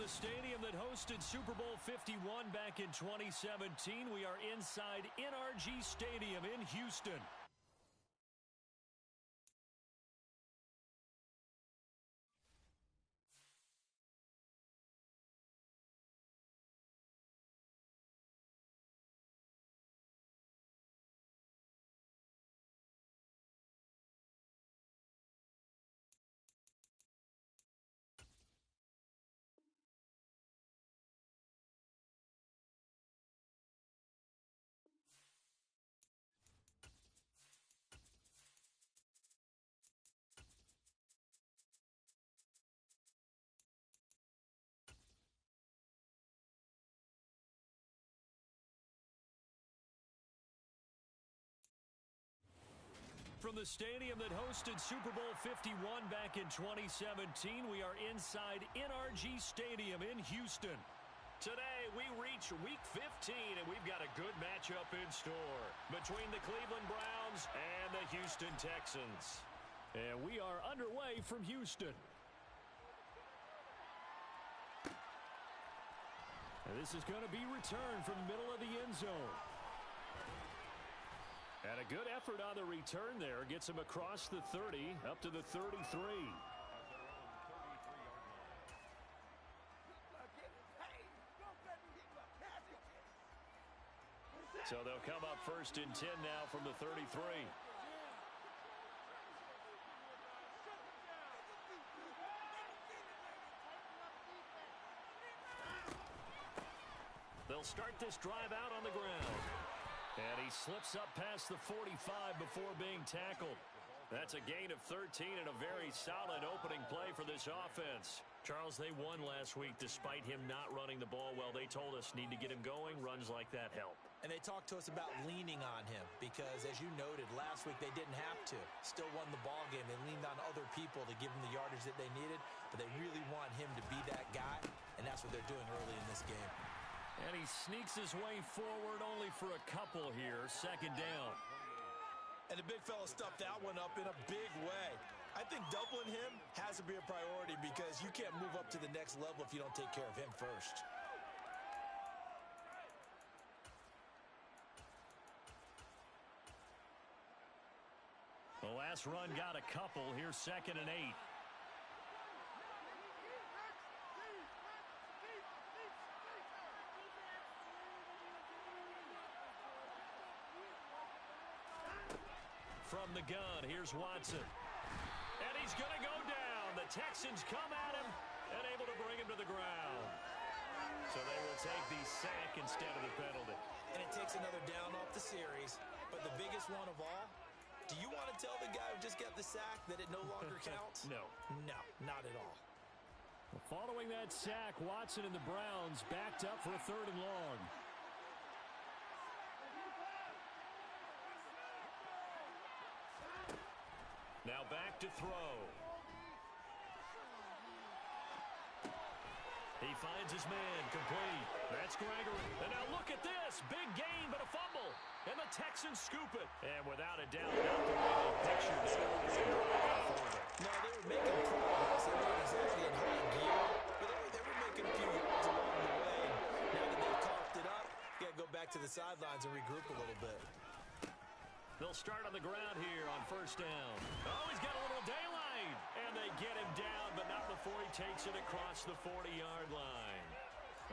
the stadium that hosted Super Bowl 51 back in 2017, we are inside NRG Stadium in Houston. From the stadium that hosted Super Bowl 51 back in 2017, we are inside NRG Stadium in Houston. Today, we reach Week 15, and we've got a good matchup in store between the Cleveland Browns and the Houston Texans. And we are underway from Houston. And this is going to be returned from the middle of the end zone. And a good effort on the return there. Gets him across the 30, up to the 33. So they'll come up 1st and 10 now from the 33. They'll start this drive out on the ground. And he slips up past the 45 before being tackled. That's a gain of 13 and a very solid opening play for this offense. Charles, they won last week despite him not running the ball well. They told us need to get him going. Runs like that help. And they talked to us about leaning on him because, as you noted, last week they didn't have to. Still won the ball game. They leaned on other people to give them the yardage that they needed, but they really want him to be that guy, and that's what they're doing early in this game. And he sneaks his way forward only for a couple here. 2nd down. And the big fella stuffed that one up in a big way. I think doubling him has to be a priority because you can't move up to the next level if you don't take care of him first. The last run got a couple. Here's 2nd and 8. From the gun, here's Watson. And he's going to go down. The Texans come at him and able to bring him to the ground. So they will take the sack instead of the penalty. And it takes another down off the series. But the biggest one of all, do you want to tell the guy who just got the sack that it no longer counts? No. No, not at all. Well, following that sack, Watson and the Browns backed up for a 3rd and long. Now back to throw. He finds his man complete. That's Gregory. And now look at this. Big gain, but a fumble. And the Texans scoop it. And without a doubt, not the way they pictured it. No, they were making progress. They weren't exactly in high gear, but they were making a few yards along the way. Now that they've coughed it up, you got to go back to the sidelines and regroup a little bit. They'll start on the ground here on 1st down. Oh, he's got a little daylight. And they get him down, but not before he takes it across the 40-yard line.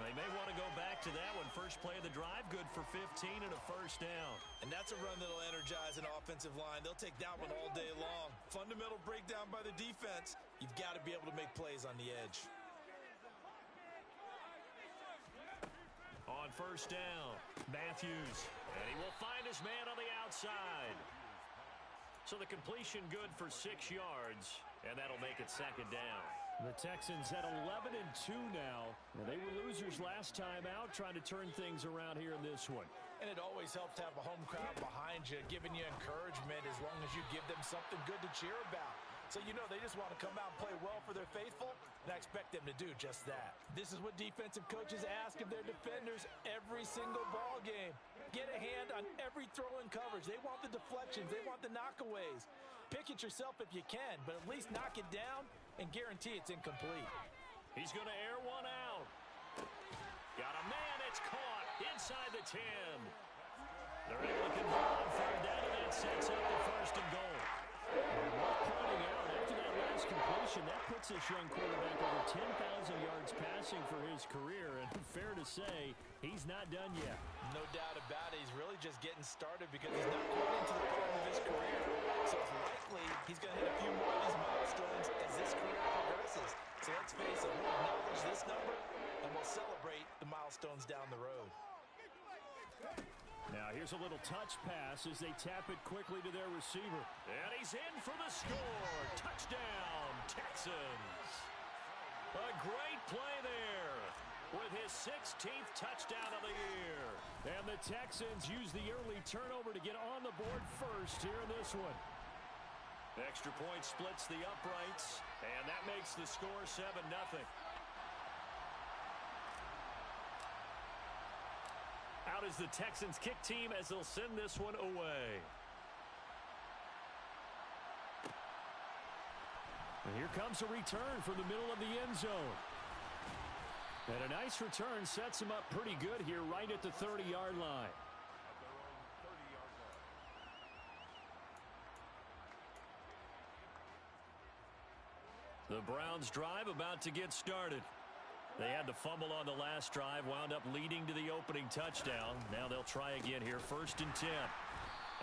They may want to go back to that one. First play of the drive, good for 15 and a 1st down. And that's a run that'll energize an offensive line. They'll take that one all day long. Fundamental breakdown by the defense. You've got to be able to make plays on the edge. On 1st down, Matthews. And he will find his man on the outside. So the completion good for 6 yards, and that'll make it 2nd down. The Texans at 11-2 now. Well, they were losers last time out, trying to turn things around here in this one. And it always helps to have a home crowd behind you, giving you encouragement as long as you give them something good to cheer about. So you know they just want to come out and play well for their faithful, and I expect them to do just that. This is what defensive coaches ask of their defenders every single ball game. Get a hand on every throw in coverage. They want the deflections. They want the knockaways. Pick it yourself if you can, but at least knock it down and guarantee it's incomplete. He's going to air one out. inside the 10. They're able to convert on third down, and that sets up the first and goal. And worth pointing out, after that last completion, that puts this young quarterback over 10,000 yards passing for his career. And fair to say, he's not done yet. No doubt about it. He's really just getting started because he's not quite into the prime of his career. So it's likely he's going to hit a few more of these milestones as this career progresses. So let's face it, we'll acknowledge this number, and we'll celebrate the milestones down the road. Now here's a little touch pass as they tap it quickly to their receiver. And he's in for the score. Touchdown, Texans. A great play there with his 16th touchdown of the year. And the Texans use the early turnover to get on the board first here in this one. Extra point splits the uprights, and that makes the score 7-0. Out is the Texans kick team as they'll send this one away. And here comes a return from the middle of the end zone. And a nice return sets him up pretty good here right at the 30-yard line. The Browns drive about to get started. They had the fumble on the last drive, wound up leading to the opening touchdown. Now they'll try again here, 1st and 10.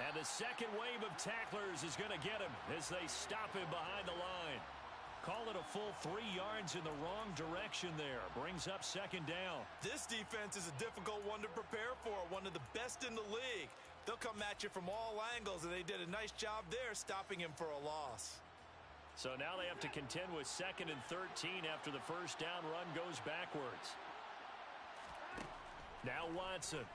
And the second wave of tacklers is going to get him as they stop him behind the line. Call it a full 3 yards in the wrong direction there. Brings up 2nd down. This defense is a difficult one to prepare for, one of the best in the league. They'll come at you from all angles, and they did a nice job there stopping him for a loss. So now they have to contend with 2nd and 13 after the first down run goes backwards. Now Watson.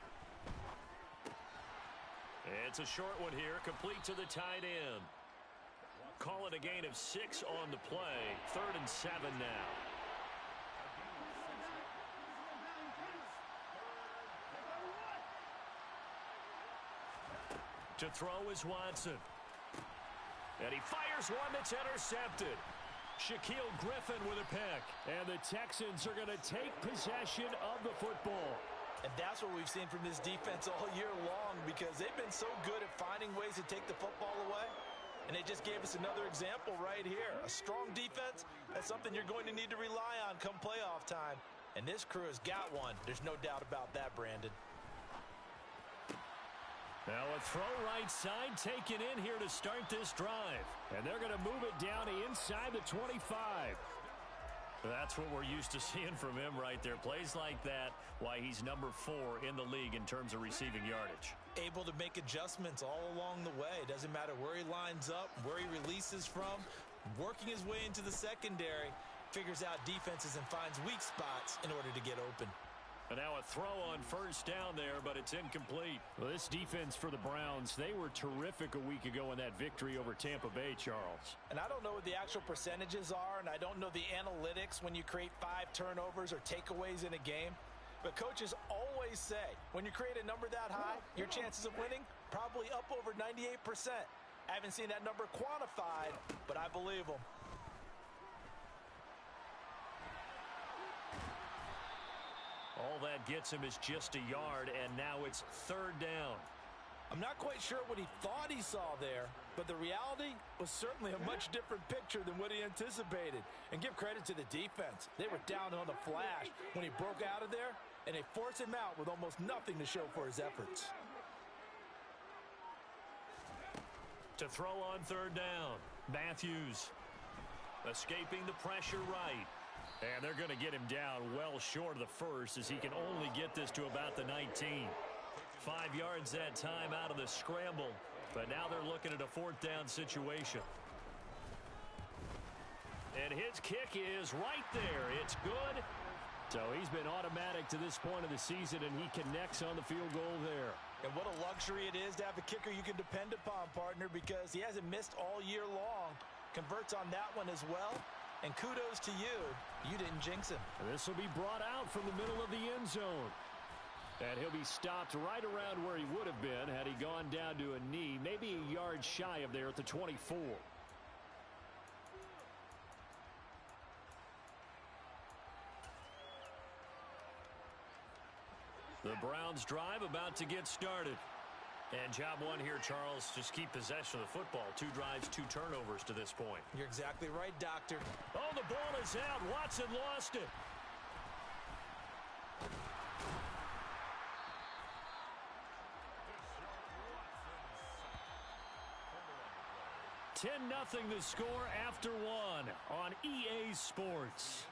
It's a short one here, complete to the tight end. Call it a gain of 6 on the play. 3rd and 7 now. To throw is Watson. And he fires one that's intercepted. Shaquille Griffin with a pick. And the Texans are going to take possession of the football. And that's what we've seen from this defense all year long, because they've been so good at finding ways to take the football away. And they just gave us another example right here. A strong defense, that's something you're going to need to rely on come playoff time. And this crew has got one. There's no doubt about that, Brandon. Now a throw right side taken in here to start this drive. And they're going to move it down inside the 25. That's what we're used to seeing from him right there. Plays like that, why he's number 4 in the league in terms of receiving yardage. Able to make adjustments all along the way. Doesn't matter where he lines up, where he releases from. Working his way into the secondary. Figures out defenses and finds weak spots in order to get open. And now a throw on first down there, but it's incomplete. Well, this defense for the Browns, they were terrific a week ago in that victory over Tampa Bay, Charles. And I don't know what the actual percentages are, and I don't know the analytics when you create 5 turnovers or takeaways in a game. But coaches always say, when you create a number that high, your chances of winning probably up over 98%. I haven't seen that number quantified, but I believe them. All that gets him is just a yard, and now it's 3rd down. I'm not quite sure what he thought he saw there, but the reality was certainly a much different picture than what he anticipated. And give credit to the defense. They were down on the flash when he broke out of there, and they forced him out with almost nothing to show for his efforts. To throw on 3rd down, Matthews escaping the pressure right. And they're going to get him down well short of the first as he can only get this to about the 19. 5 yards that time out of the scramble, but now they're looking at a 4th down situation. And his kick is right there. It's good. So he's been automatic to this point of the season, and he connects on the field goal there. And what a luxury it is to have a kicker you can depend upon, partner, because he hasn't missed all year long. Converts on that one as well. And kudos to you. You didn't jinx him. And this will be brought out from the middle of the end zone. And he'll be stopped right around where he would have been had he gone down to a knee, maybe a yard shy of there at the 24. The Browns drive about to get started. And job one here, Charles, just keep possession of the football. 2 drives, 2 turnovers to this point. You're exactly right, Doctor. Oh, the ball is out. Watson lost it. 10-0 the score after 1 on EA Sports.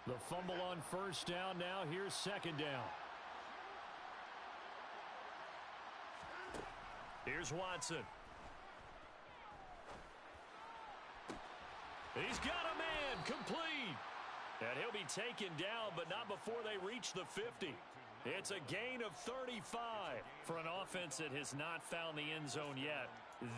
The fumble on first down now. Here's second down. Here's Watson. He's got a man complete. And he'll be taken down, but not before they reach the 50. It's a gain of 35 for an offense that has not found the end zone yet.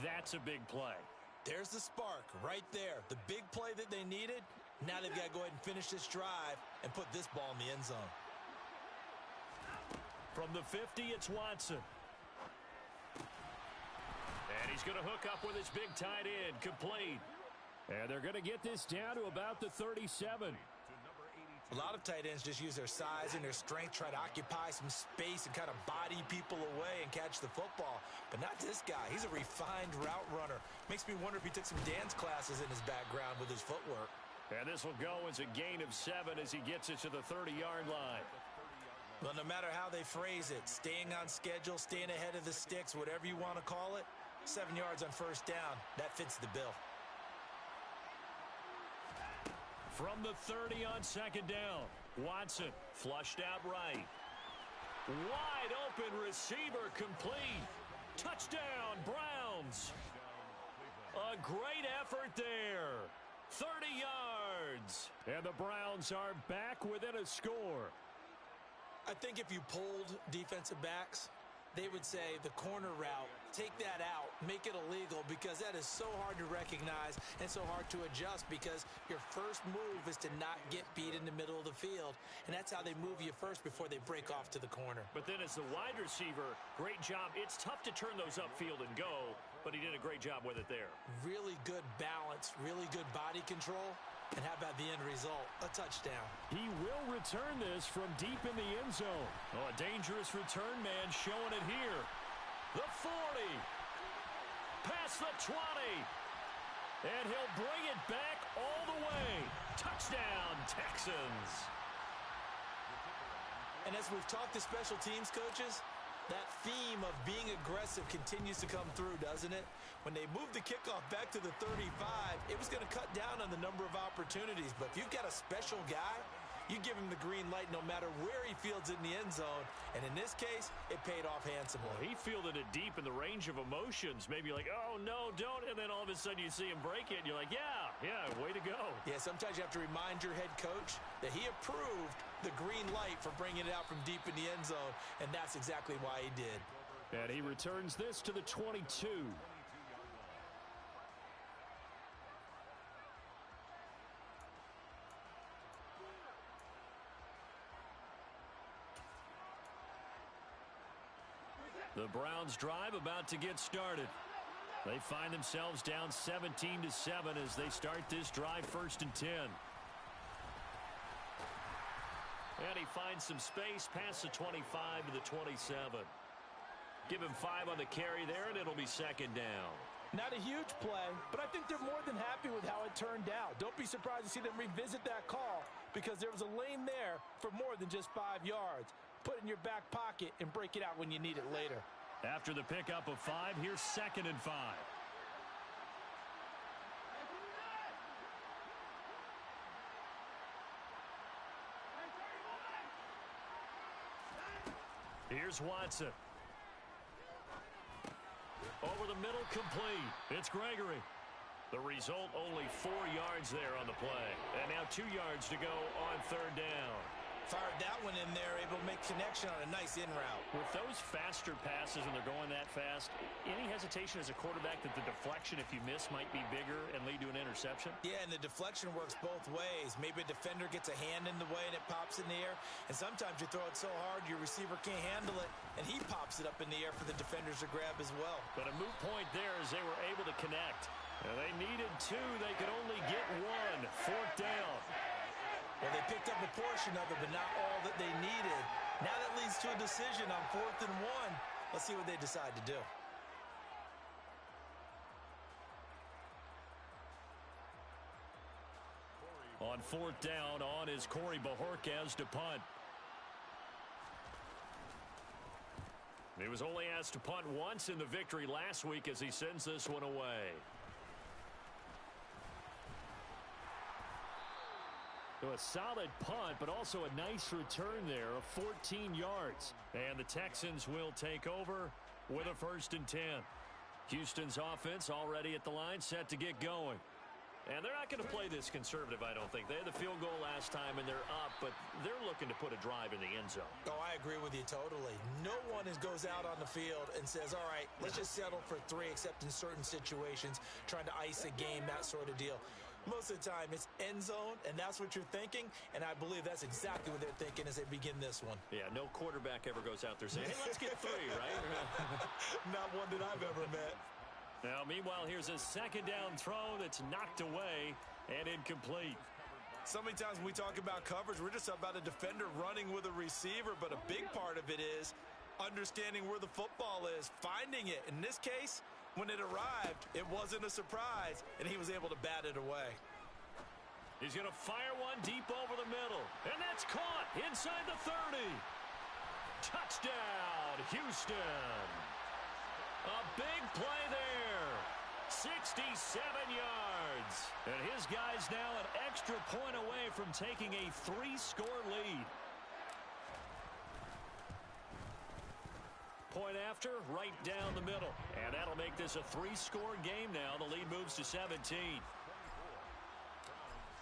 That's a big play. There's the spark right there. The big play that they needed. Now they've got to go ahead and finish this drive and put this ball in the end zone. From the 50, it's Watson. And he's going to hook up with his big tight end, complete. And they're going to get this down to about the 37. A lot of tight ends just use their size and their strength, try to occupy some space and kind of body people away and catch the football. But not this guy. He's a refined route runner. Makes me wonder if he took some dance classes in his background with his footwork. And this will go as a gain of 7 as he gets it to the 30-yard line. Well, no matter how they phrase it, staying on schedule, staying ahead of the sticks, whatever you want to call it, 7 yards on first down, that fits the bill. From the 30 on second down, Watson flushed out right. Wide open receiver complete. Touchdown, Browns. A great effort there. 30 yards. And the Browns are back within a score. I think if you polled defensive backs, they would say the corner route, take that out, make it illegal, because that is so hard to recognize and so hard to adjust, because your first move is to not get beat in the middle of the field, and that's how they move you first before they break off to the corner. But then as the wide receiver, great job. It's tough to turn those upfield and go, but he did a great job with it there. Really good balance, really good body control. And how about the end result? A touchdown. He will return this from deep in the end zone. Oh, a dangerous return man showing it here. The 40. Past the 20. And he'll bring it back all the way. Touchdown, Texans. And as we've talked to special teams coaches, that theme of being aggressive continues to come through, doesn't it? When they moved the kickoff back to the 35, it was going to cut down on the number of opportunities. But if you've got a special guy, you give him the green light no matter where he fields it in the end zone. And in this case, it paid off handsomely. Well, he fielded it deep in the range of emotions. Maybe like, oh, no, don't. And then all of a sudden you see him break it, and you're like, yeah, way to go. Yeah, sometimes you have to remind your head coach that he approved the green light for bringing it out from deep in the end zone, and that's exactly why he did. And he returns this to the 22. The Browns drive about to get started. They find themselves down 17-7 as they start this drive, 1st and 10. And he finds some space past the 25 to the 27. Give him 5 on the carry there, and it'll be second down. Not a huge play, but I think they're more than happy with how it turned out. Don't be surprised to see them revisit that call, because there was a lane there for more than just 5 yards. Put it in your back pocket and break it out when you need it later. After the pickup of 5, here's 2nd and 5. Here's Watson. Over the middle, complete. It's Gregory. The result, only 4 yards there on the play. And now 2 yards to go on 3rd down. Fired that one in there, able to make connection on a nice in route. With those faster passes when they're going that fast, any hesitation as a quarterback that the deflection, if you miss, might be bigger and lead to an interception? Yeah, and the deflection works both ways. Maybe a defender gets a hand in the way and it pops in the air. And sometimes you throw it so hard your receiver can't handle it, and he pops it up in the air for the defenders to grab as well. But a moot point there as they were able to connect. And they needed two. They could only get one. Fourth down. Well, they picked up a portion of it, but not all that they needed. Now that leads to a decision on 4th and 1. Let's see what they decide to do. On 4th down, on is Corey Bojorquez to punt. He was only asked to punt once in the victory last week as he sends this one away. So a solid punt, but also a nice return there of 14 yards. And the Texans will take over with a 1st and 10. Houston's offense already at the line, set to get going. And they're not going to play this conservative, I don't think. They had the field goal last time, and they're up, but they're looking to put a drive in the end zone. Oh, I agree with you totally. No one goes out on the field and says, all right, let's just settle for 3, except in certain situations, trying to ice a game, that sort of deal. Most of the time, it's end zone, and that's what you're thinking, and I believe that's exactly what they're thinking as they begin this one. Yeah, no quarterback ever goes out there saying, hey, let's get 3, right? Not one that I've ever met. Now, meanwhile, here's a 2nd down throw that's knocked away and incomplete. So many times when we talk about coverage, we're just about a defender running with a receiver, but a big part of it is understanding where the football is, finding it. In this case, when it arrived, it wasn't a surprise, and he was able to bat it away. He's going to fire one deep over the middle, and that's caught inside the 30. Touchdown, Houston. A big play there. 67 yards. And his guys now an extra point away from taking a 3-score lead. Point after, right down the middle. And that'll make this a 3-score game now. The lead moves to 17.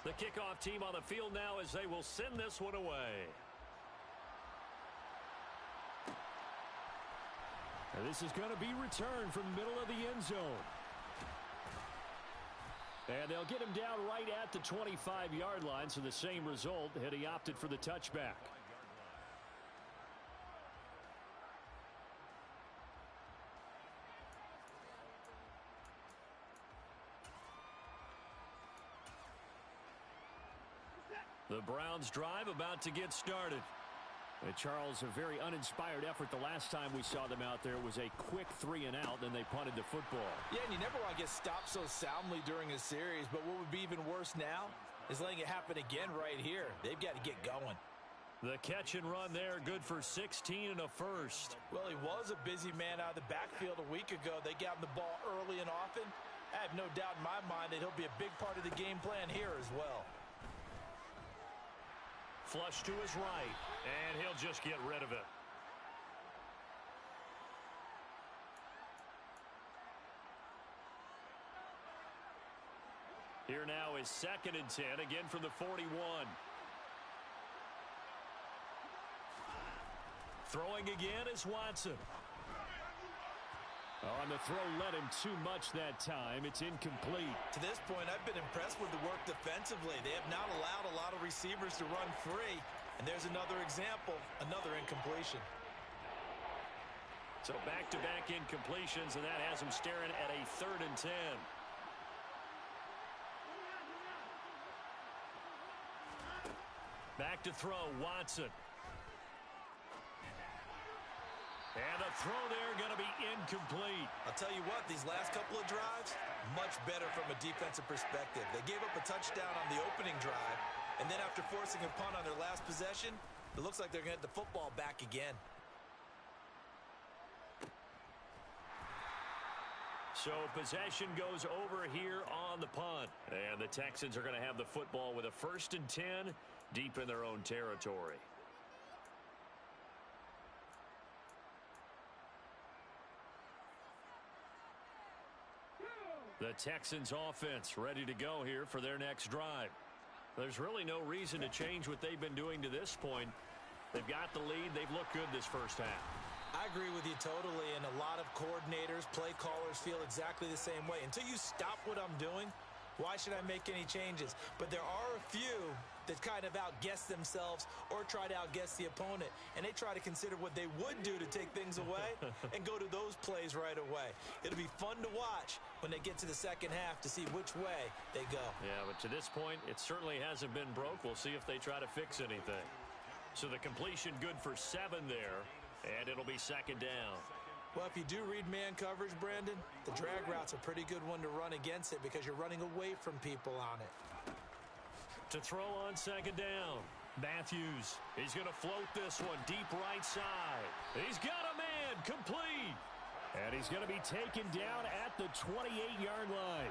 The kickoff team on the field now as they will send this one away. And this is going to be returned from the middle of the end zone. And they'll get him down right at the 25-yard line, so the same result had he opted for the touchback. The Browns drive about to get started. Charles, a very uninspired effort the last time we saw them out there. It was a quick 3 and out, then they punted the football. Yeah, and you never want to get stopped so soundly during a series, but what would be even worse now is letting it happen again right here. They've got to get going. The catch and run there, good for 16 and a first. Well, he was a busy man out of the backfield a week ago. They got him the ball early and often. I have no doubt in my mind that he'll be a big part of the game plan here as well. Flush to his right, and he'll just get rid of it. Here now is 2nd and 10, again from the 41. Throwing again is Watson. On the throw, led him too much that time. It's incomplete. To this point, I've been impressed with the work defensively. They have not allowed a lot of receivers to run free. And there's another example, another incompletion. So back-to-back incompletions, and that has him staring at a 3rd and 10. Back to throw, Watson. And the throw there going to be incomplete. I'll tell you what, these last couple of drives, much better from a defensive perspective. They gave up a touchdown on the opening drive, and then after forcing a punt on their last possession, it looks like they're going to get the football back again. So possession goes over here on the punt. And the Texans are going to have the football with a 1st and 10 deep in their own territory. The Texans offense ready to go here for their next drive. There's really no reason to change what they've been doing to this point. They've got the lead. They've looked good this first half. I agree with you totally, and a lot of coordinators, play callers feel exactly the same way. Until you stop what I'm doing, why should I make any changes? But there are a few that kind of outguess themselves or try to outguess the opponent, and they try to consider what they would do to take things away and go to those plays right away. It'll be fun to watch when they get to the second half to see which way they go. Yeah, but to this point, it certainly hasn't been broke. We'll see if they try to fix anything. So the completion good for 7 there, and it'll be second down. Well, if you do read man coverage, Brandon, the drag route's a pretty good one to run against it because you're running away from people on it. To throw on second down, Matthews. He's going to float this one deep right side. He's got a man, complete. And he's going to be taken down at the 28-yard line.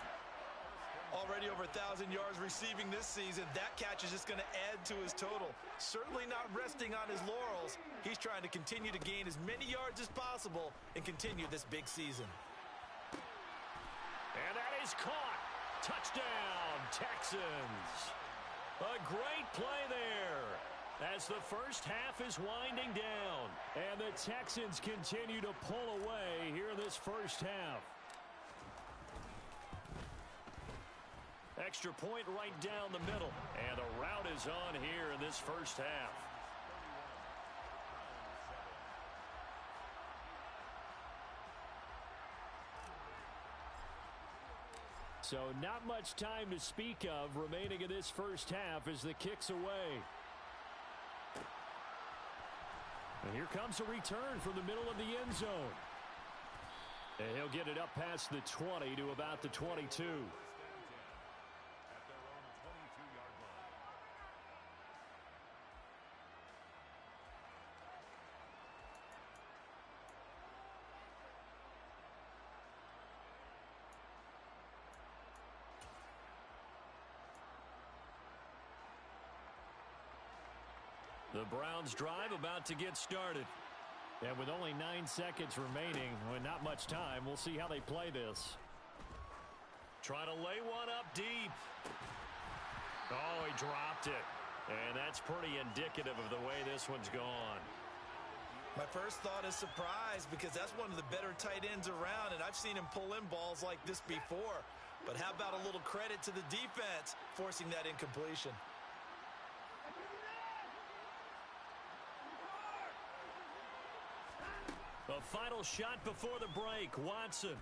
Already over 1,000 yards receiving this season. That catch is just going to add to his total. Certainly not resting on his laurels. He's trying to continue to gain as many yards as possible and continue this big season. And that is caught. Touchdown, Texans. A great play there as the first half is winding down. And the Texans continue to pull away here in this first half. Extra point right down the middle. And the route is on here in this first half. So not much time to speak of remaining in this first half as the kick's away. And here comes a return from the middle of the end zone. And he'll get it up past the 20 to about the 22. The Browns drive about to get started. And with only 9 seconds remaining, with not much time, we'll see how they play this. Trying to lay one up deep. Oh, he dropped it. And that's pretty indicative of the way this one's gone. My first thought is surprise because that's one of the better tight ends around, and I've seen him pull in balls like this before. But how about a little credit to the defense forcing that incompletion? A final shot before the break. Watson.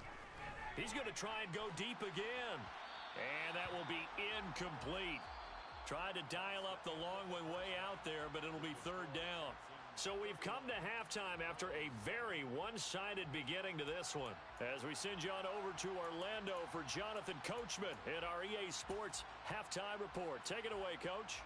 He's going to try and go deep again. And that will be incomplete. Tried to dial up the long way out there, but it'll be third down. So we've come to halftime after a very one-sided beginning to this one. As we send you on over to Orlando for Jonathan Coachman in our EA Sports Halftime Report. Take it away, Coach.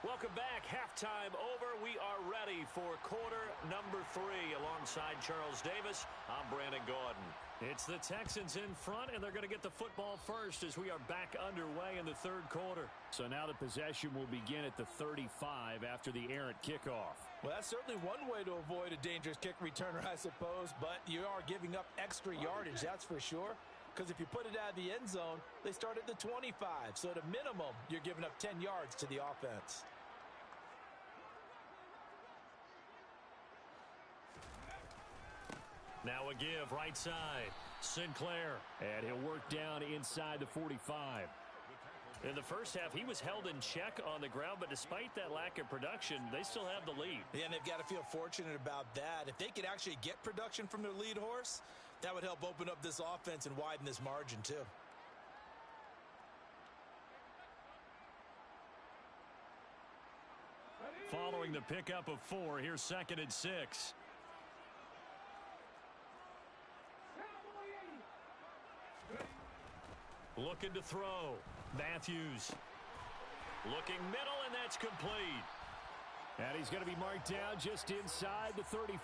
Welcome back. Halftime over. We are ready for quarter number 3 alongside Charles Davis. I'm Brandon Gaudin. It's the Texans in front, and they're going to get the football first as we are back underway in the third quarter. So now the possession will begin at the 35 after the errant kickoff. Well, that's certainly one way to avoid a dangerous kick returner, I suppose, but you are giving up extra yardage, that's for sure. Because if you put it out of the end zone, they start at the 25. So at a minimum, you're giving up 10 yards to the offense. Now a give right side. Sinclair. And he'll work down inside the 45. In the first half, he was held in check on the ground, but despite that lack of production, they still have the lead. Yeah, and they've got to feel fortunate about that. If they could actually get production from their lead horse, that would help open up this offense and widen this margin too. Following the pickup of 4, here's 2nd and 6. Looking to throw. Matthews. Looking middle, and that's complete. And he's going to be marked down just inside the 35.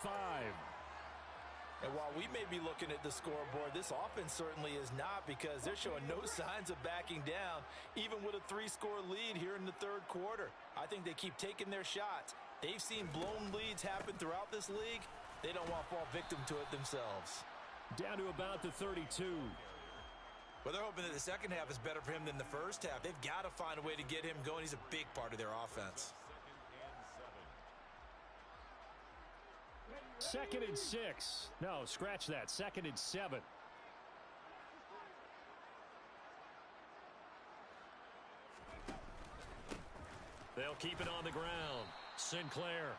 And while we may be looking at the scoreboard, this offense certainly is not because they're showing no signs of backing down, even with a 3-score lead here in the third quarter. I think they keep taking their shots. They've seen blown leads happen throughout this league. They don't want to fall victim to it themselves. Down to about the 32. Well, they're hoping that the second half is better for him than the first half. They've got to find a way to get him going. He's a big part of their offense. 2nd and 6. No, scratch that. 2nd and 7. They'll keep it on the ground. Sinclair.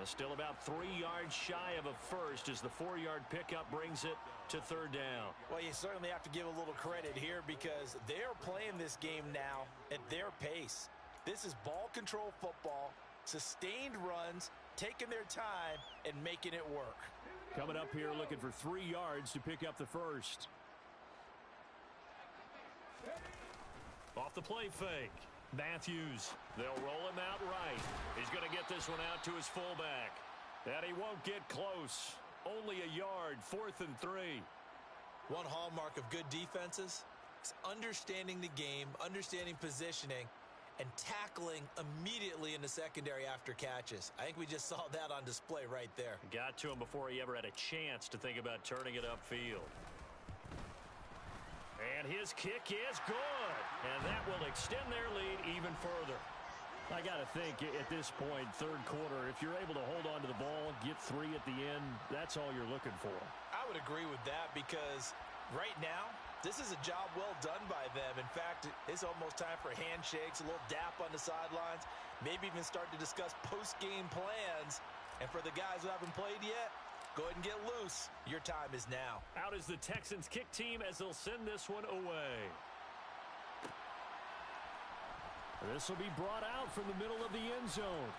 Still about 3 yards shy of a first as the 4-yard pickup brings it to 3rd down. Well, you certainly have to give a little credit here because they're playing this game now at their pace. This is ball control football, sustained runs, taking their time, and making it work. Coming up here looking for 3 yards to pick up the first. Off the play fake. Matthews. They'll roll him out right. He's going to get this one out to his fullback. And he won't get close. Only a yard. 4th and 3. One hallmark of good defenses is understanding the game, understanding positioning, and tackling immediately in the secondary after catches. I think we just saw that on display right there. Got to him before he ever had a chance to think about turning it upfield. And his kick is good. And that will extend their lead even further. I got to think at this point, 3rd quarter, if you're able to hold on to the ball, get 3 at the end, that's all you're looking for. I would agree with that because right now, this is a job well done by them. In fact, it's almost time for handshakes, a little dap on the sidelines, maybe even start to discuss post-game plans. And for the guys who haven't played yet, go ahead and get loose. Your time is now. Out is the Texans kick team as they'll send this one away. This will be brought out from the middle of the end zone.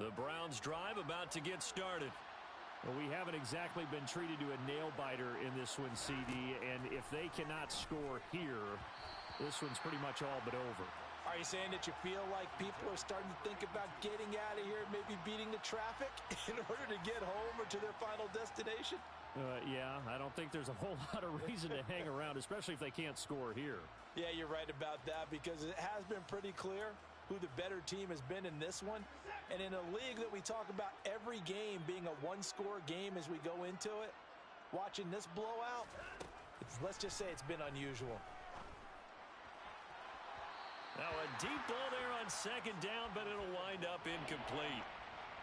The Browns drive about to get started. Well, we haven't exactly been treated to a nail-biter in this one, CD, and if they cannot score here, this one's pretty much all but over. Are you saying that you feel like people are starting to think about getting out of here, maybe beating the traffic in order to get home or to their final destination? Yeah, I don't think there's a whole lot of reason to hang around, especially if they can't score here. Yeah, you're right about that because it has been pretty clear who the better team has been in this one. And in a league that we talk about every game being a one-score game as we go into it, watching this blowout, let's just say it's been unusual. Now a deep ball there on 2nd down, but it'll wind up incomplete.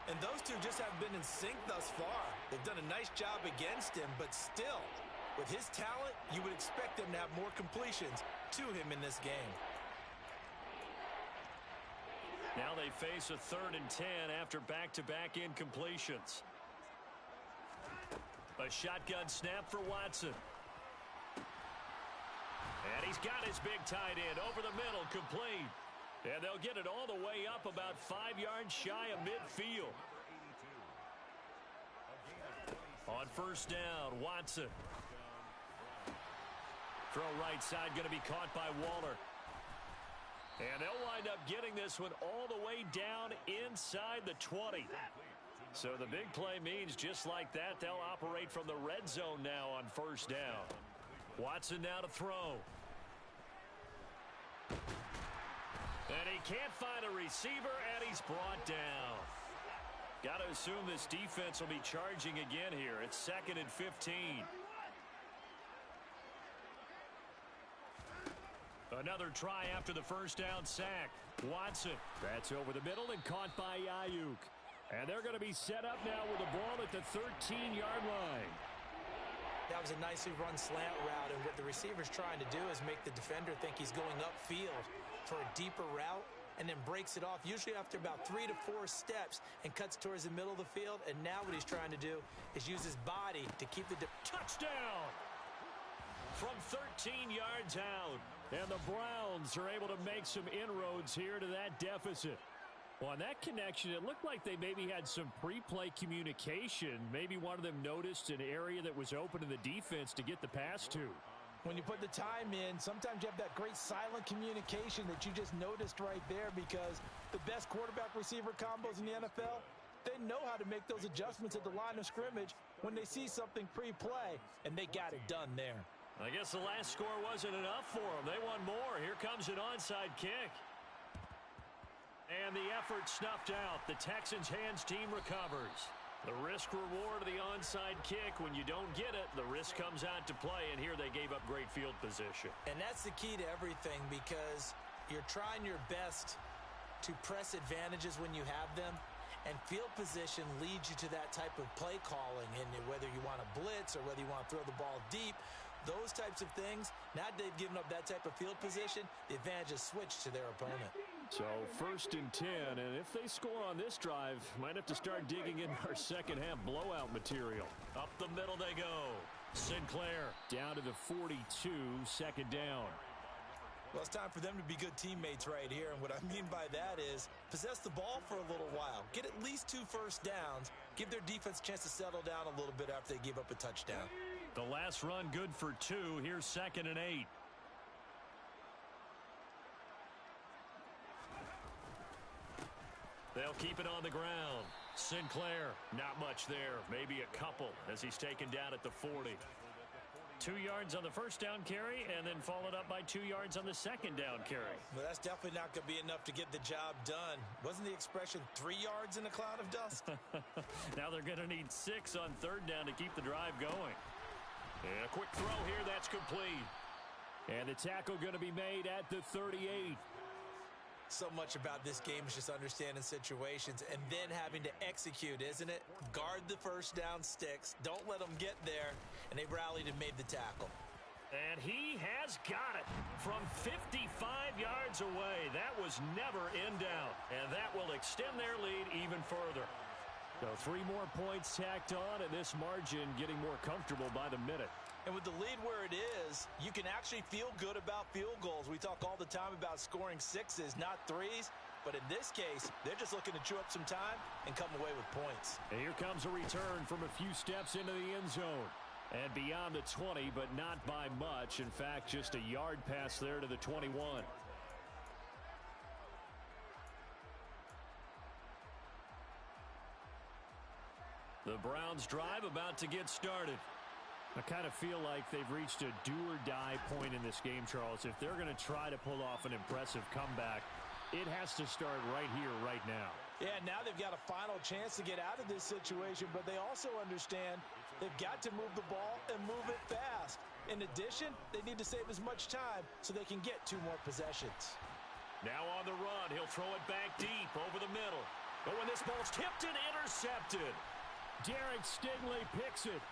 And those two just have been in sync thus far. They've done a nice job against him, but still, with his talent, you would expect them to have more completions to him in this game. Now they face a 3rd and 10 after back-to-back incompletions. A shotgun snap for Watson. And he's got his big tight end over the middle, complete. And they'll get it all the way up about 5 yards shy of midfield. On 1st down, Watson. Throw right side going to be caught by Waller. And they'll wind up getting this one all the way down inside the 20. So the big play means just like that, they'll operate from the red zone now on 1st down. Watson now to throw. And he can't find a receiver, and he's brought down. Got to assume this defense will be charging again here. It's 2nd and 15. Another try after the 1st down sack. Watson. That's over the middle and caught by Ayuk. And they're going to be set up now with the ball at the 13-yard line. That was a nicely run slant route, and what the receiver's trying to do is make the defender think he's going upfield for a deeper route and then breaks it off, usually after about 3 to 4 steps, and cuts towards the middle of the field. And now what he's trying to do is use his body to keep the touchdown from 13 yards out. And the Browns are able to make some inroads here to that deficit. Well, on that connection, it looked like they maybe had some pre-play communication. Maybe one of them noticed an area that was open in the defense to get the pass to. When you put the time in, sometimes you have that great silent communication that you just noticed right there, because the best quarterback-receiver combos in the NFL, they know how to make those adjustments at the line of scrimmage when they see something pre-play, and they got it done there. I guess the last score wasn't enough for them. They want more. Here comes an onside kick. And the effort snuffed out. The Texans' hands team recovers. The risk-reward of the onside kick, when you don't get it, the risk comes out to play, and here they gave up great field position. And that's the key to everything, because you're trying your best to press advantages when you have them, and field position leads you to that type of play calling, and whether you want to blitz or whether you want to throw the ball deep, those types of things, now they've given up that type of field position, the advantage is switched to their opponent. So 1st and 10, and if they score on this drive, might have to start digging in our second half blowout material. Up the middle they go. Sinclair down to the 42, second down. Well, it's time for them to be good teammates right here, and what I mean by that is possess the ball for a little while. Get at least 2 first downs. Give their defense a chance to settle down a little bit after they give up a touchdown. The last run good for 2. Here's 2nd and 8. They'll keep it on the ground. Sinclair, not much there. Maybe a couple as he's taken down at the 40. 2 yards on the first down carry, and then followed up by 2 yards on the second down carry. Well, that's definitely not going to be enough to get the job done. Wasn't the expression 3 yards in a cloud of dust? Now they're going to need 6 on 3rd down to keep the drive going. And a quick throw here, that's complete. And the tackle going to be made at the 38. So much about this game is just understanding situations and then having to execute, isn't it? Guard the first down sticks. Don't let them get there. And they rallied and made the tackle. And he has got it from 55 yards away. That was never in doubt. And that will extend their lead even further. So 3 more points tacked on, and this margin getting more comfortable by the minute. And with the lead where it is, you can actually feel good about field goals. We talk all the time about scoring 6s, not 3s. But in this case, they're just looking to chew up some time and come away with points. And here comes a return from a few steps into the end zone. And beyond the 20, but not by much. In fact, just a yard pass there to the 21. The Browns drive about to get started. I kind of feel like they've reached a do-or-die point in this game, Charles. If they're going to try to pull off an impressive comeback, it has to start right here, right now. Yeah, now they've got a final chance to get out of this situation, but they also understand they've got to move the ball and move it fast. In addition, they need to save as much time so they can get 2 more possessions. Now on the run, he'll throw it back deep over the middle. But when this ball's tipped and intercepted, Derek Stingley picks it.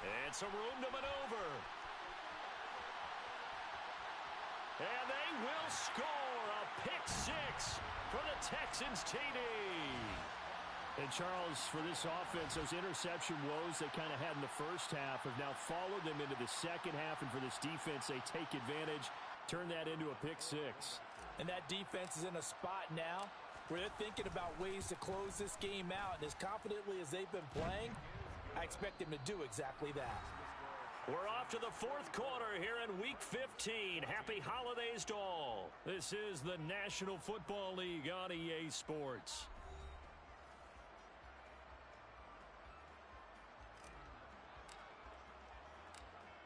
And some room to maneuver. And they will score a pick 6 for the Texans TD. And Charles, for this offense, those interception woes they kind of had in the first half have now followed them into the second half. And for this defense, they take advantage, turn that into a pick 6. And that defense is in a spot now where they're thinking about ways to close this game out. And as confidently as they've been playing, I expect them to do exactly that. We're off to the 4th quarter here in Week 15. Happy holidays to all. This is the National Football League on EA Sports.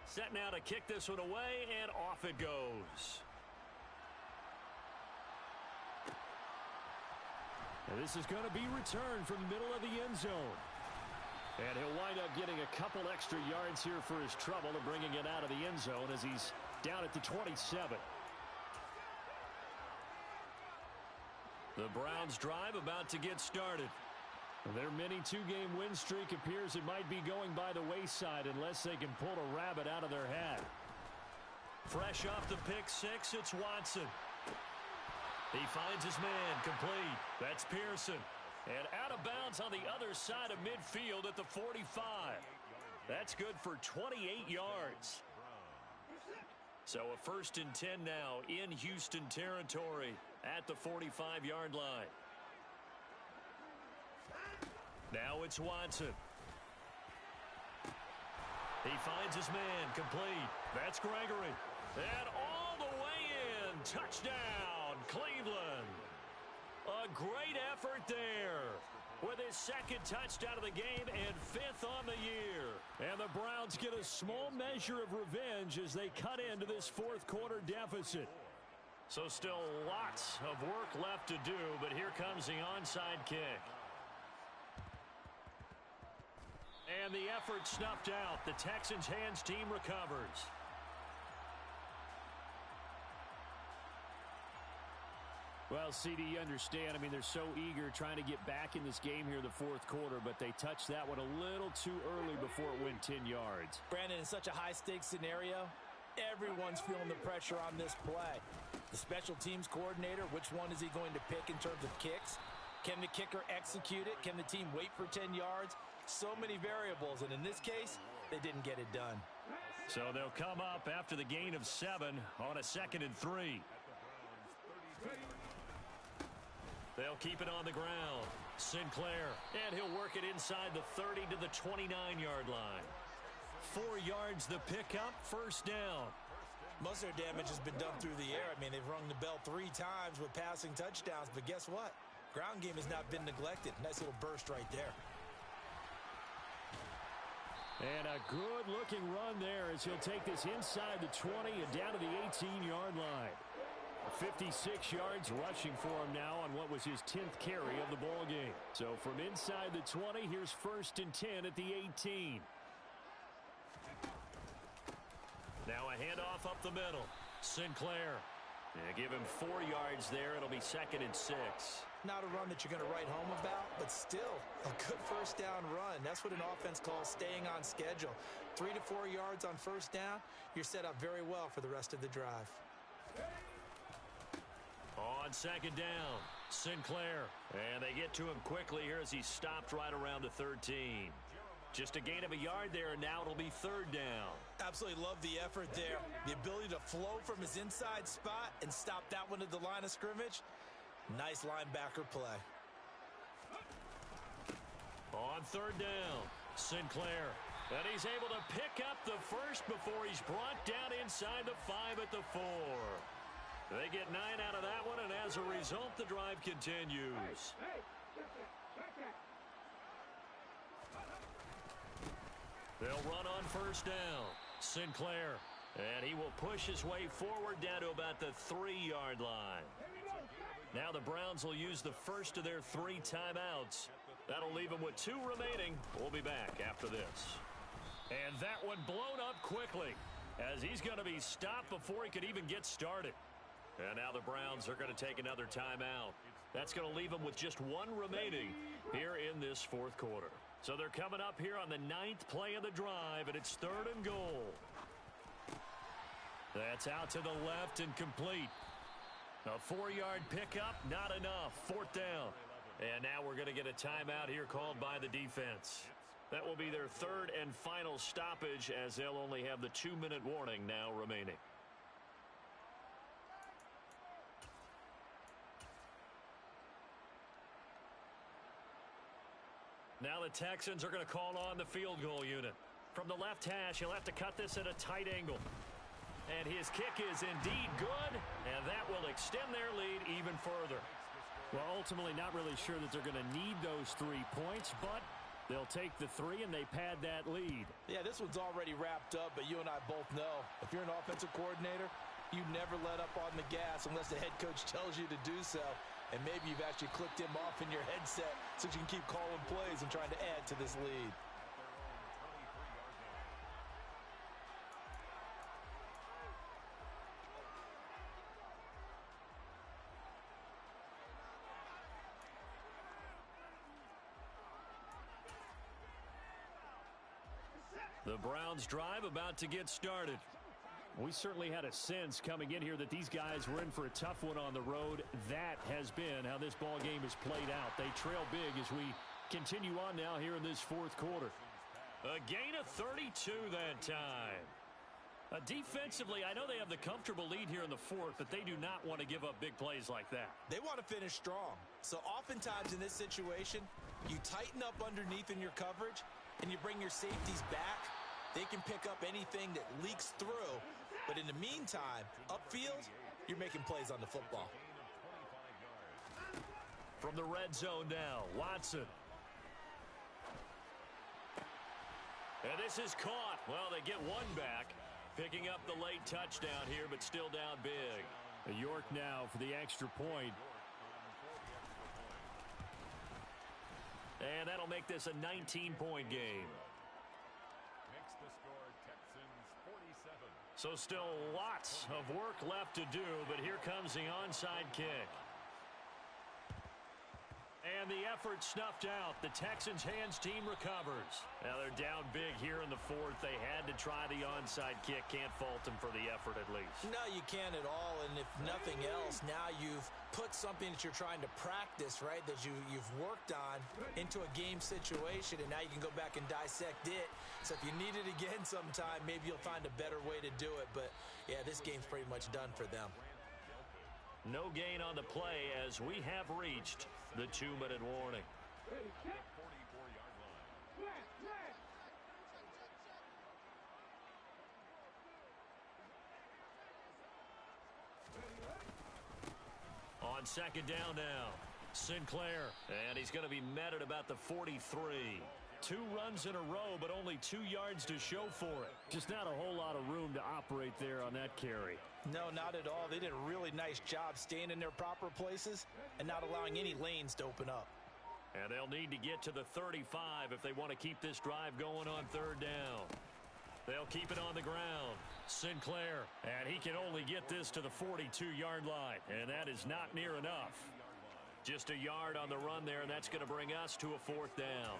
Set now to kick this one away, and off it goes. And this is going to be returned from the middle of the end zone. And he'll wind up getting a couple extra yards here for his trouble and bringing it out of the end zone as he's down at the 27. The Browns drive about to get started. Their mini 2-game win streak appears it might be going by the wayside unless they can pull a rabbit out of their hat. Fresh off the pick 6, it's Watson. He finds his man complete. That's Pearson. And out of bounds on the other side of midfield at the 45. That's good for 28 yards. So a 1st and 10 now in Houston territory at the 45-yard line. Now it's Watson. He finds his man, complete. That's Gregory. And all the way in. Touchdown, Cleveland. A great effort there with his 2nd touchdown of the game and 5th on the year. And the Browns get a small measure of revenge as they cut into this 4th quarter deficit. So still lots of work left to do, but here comes the onside kick. And the effort snuffed out. The Texans' hands team recovers. Well, CD, you understand. I mean, they're so eager trying to get back in this game here in the 4th quarter, but they touched that one a little too early before it went 10 yards. Brandon, in such a high-stakes scenario, everyone's feeling the pressure on this play. The special teams coordinator, which one is he going to pick in terms of kicks? Can the kicker execute it? Can the team wait for 10 yards? So many variables, and in this case, they didn't get it done. So they'll come up after the gain of 7 on a 2nd and 3. They'll keep it on the ground. Sinclair, and he'll work it inside the 30 to the 29-yard line. 4 yards the pickup, 1st down. Most of their damage has been done through the air. I mean, they've rung the bell 3 times with passing touchdowns, but guess what? Ground game has not been neglected. Nice little burst right there. And a good-looking run there as he'll take this inside the 20 and down to the 18-yard line. 56 yards rushing for him now on what was his 10th carry of the ball game. So from inside the 20, here's 1st and 10 at the 18. Now a handoff up the middle. Sinclair. Yeah, give him 4 yards there. It'll be 2nd and 6. Not a run that you're going to write home about, but still a good 1st down run. That's what an offense calls staying on schedule. 3 to 4 yards on 1st down, you're set up very well for the rest of the drive. On 2nd down, Sinclair. And they get to him quickly here as he stopped right around the 13. Just a gain of a yard there, and now it'll be 3rd down. Absolutely love the effort there. The ability to flow from his inside spot and stop that one at the line of scrimmage. Nice linebacker play. On 3rd down, Sinclair. And he's able to pick up the 1st before he's brought down inside the 5 at the 4. They get 9 out of that one, and as a result, the drive continues. They'll run on 1st down. Sinclair. And he will push his way forward down to about the 3-yard line. Now the Browns will use the 1st of their 3 timeouts. That'll leave them with 2 remaining. We'll be back after this. And that one blown up quickly as he's going to be stopped before he could even get started. And now the Browns are going to take another timeout. That's going to leave them with just 1 remaining here in this 4th quarter. So they're coming up here on the 9th play of the drive, and it's 3rd and goal. That's out to the left and complete. A 4-yard pickup, not enough. 4th down. And now we're going to get a timeout here called by the defense. That will be their 3rd and final stoppage as they'll only have the 2-minute warning now remaining. Now the Texans are going to call on the field goal unit. From the left hash, he'll have to cut this at a tight angle. And his kick is indeed good, and that will extend their lead even further. Well, ultimately not really sure that they're going to need those 3 points, but they'll take the 3 and they pad that lead. Yeah, this one's already wrapped up, but you and I both know if you're an offensive coordinator, you never let up on the gas unless the head coach tells you to do so. And maybe you've actually clicked him off in your headset so you can keep calling plays and trying to add to this lead. The Browns drive about to get started. We certainly had a sense coming in here that these guys were in for a tough one on the road. That has been how this ball game is played out. They trail big as we continue on now here in this 4th quarter. A gain of 32 that time. Defensively, I know they have the comfortable lead here in the fourth, but they do not want to give up big plays like that. They want to finish strong. So oftentimes in this situation, you tighten up underneath in your coverage, and you bring your safeties back. They can pick up anything that leaks through. But in the meantime, upfield, you're making plays on the football. From the red zone now, Watson. And this is caught. Well, they get one back. Picking up the late touchdown here, but still down big. York now for the extra point. And that'll make this a 19-point game. Makes the score Texans 47. So still lots of work left to do, but here comes the onside kick. And the effort snuffed out. The Texans' hands team recovers. Now they're down big here in the fourth. They had to try the onside kick. Can't fault them for the effort at least. No, you can't at all. And if nothing else, now you've put something that you're trying to practice, right, that you've worked on into a game situation, and now you can go back and dissect it. So if you need it again sometime, maybe you'll find a better way to do it. But, yeah, this game's pretty much done for them. No gain on the play as we have reached the 2-minute warning. On second down now, Sinclair. And he's going to be met at about the 43. 2 runs in a row, but only 2 yards to show for it. Just not a whole lot of room to operate there on that carry. No, not at all. They did a really nice job staying in their proper places and not allowing any lanes to open up. And they'll need to get to the 35 if they want to keep this drive going on third down. They'll keep it on the ground. Sinclair, and he can only get this to the 42-yard line, and that is not near enough. Just a yard on the run there, and that's going to bring us to a fourth down.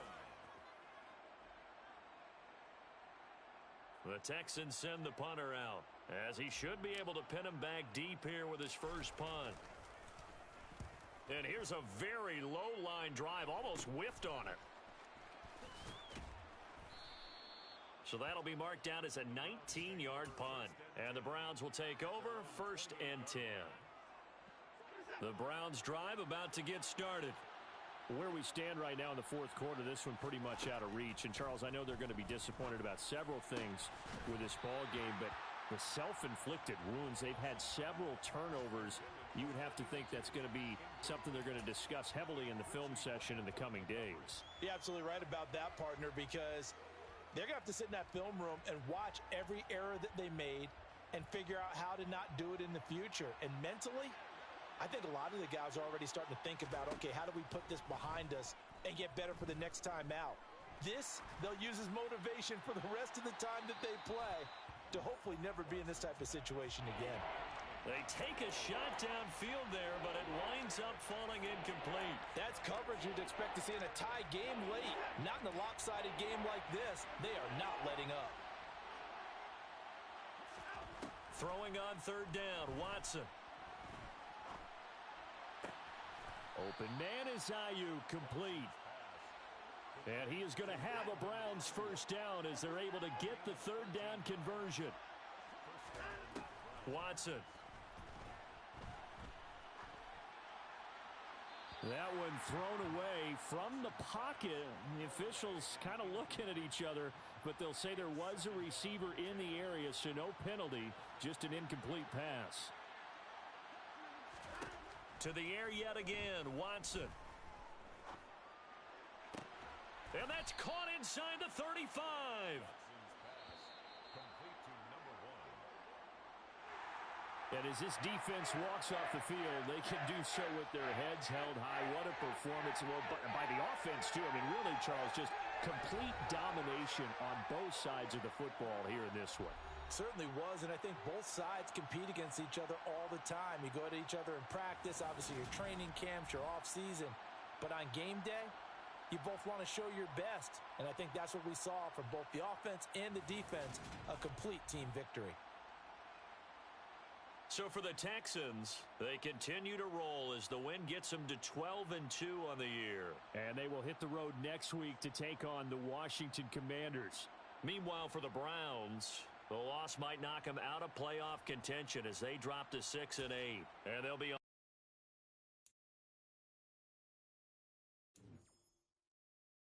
The Texans send the punter out, as he should be able to pin him back deep here with his first punt. And here's a very low-line drive, almost whiffed on it. So that'll be marked down as a 19-yard punt. And the Browns will take over, 1st and 10. The Browns drive about to get started. Where we stand right now in the fourth quarter, this one pretty much out of reach. And, Charles, I know they're going to be disappointed about several things with this ball game, but the self-inflicted wounds, they've had several turnovers. You would have to think that's going to be something they're going to discuss heavily in the film session in the coming days. You're absolutely right about that, partner, because they're going to have to sit in that film room and watch every error that they made and figure out how to not do it in the future. And mentally, I think a lot of the guys are already starting to think about, okay, how do we put this behind us and get better for the next time out? This, they'll use as motivation for the rest of the time that they play to hopefully never be in this type of situation again. They take a shot downfield there, but it winds up falling incomplete. That's coverage you'd expect to see in a tie game late. Not in a lopsided game like this. They are not letting up. Throwing on third down, Watson. Open man is Ayuk, complete. And he is going to have a Browns first down as they're able to get the third down conversion. Watson. That one thrown away from the pocket. The officials kind of looking at each other, but they'll say there was a receiver in the area, so no penalty, just an incomplete pass. To the air yet again, Watson. And that's caught inside the 35. And as this defense walks off the field, they can do so with their heads held high. What a performance. Well, by the offense, too. I mean, really, Charles, just complete domination on both sides of the football here in this one. Certainly was, and I think both sides compete against each other all the time. You go at each other in practice, obviously your training camps, your off-season. But on game day, you both want to show your best. And I think that's what we saw from both the offense and the defense, a complete team victory. So for the Texans, they continue to roll as the win gets them to 12-2 on the year. And they will hit the road next week to take on the Washington Commanders. Meanwhile, for the Browns, The loss might knock them out of playoff contention as they drop to 6-8. And they'll be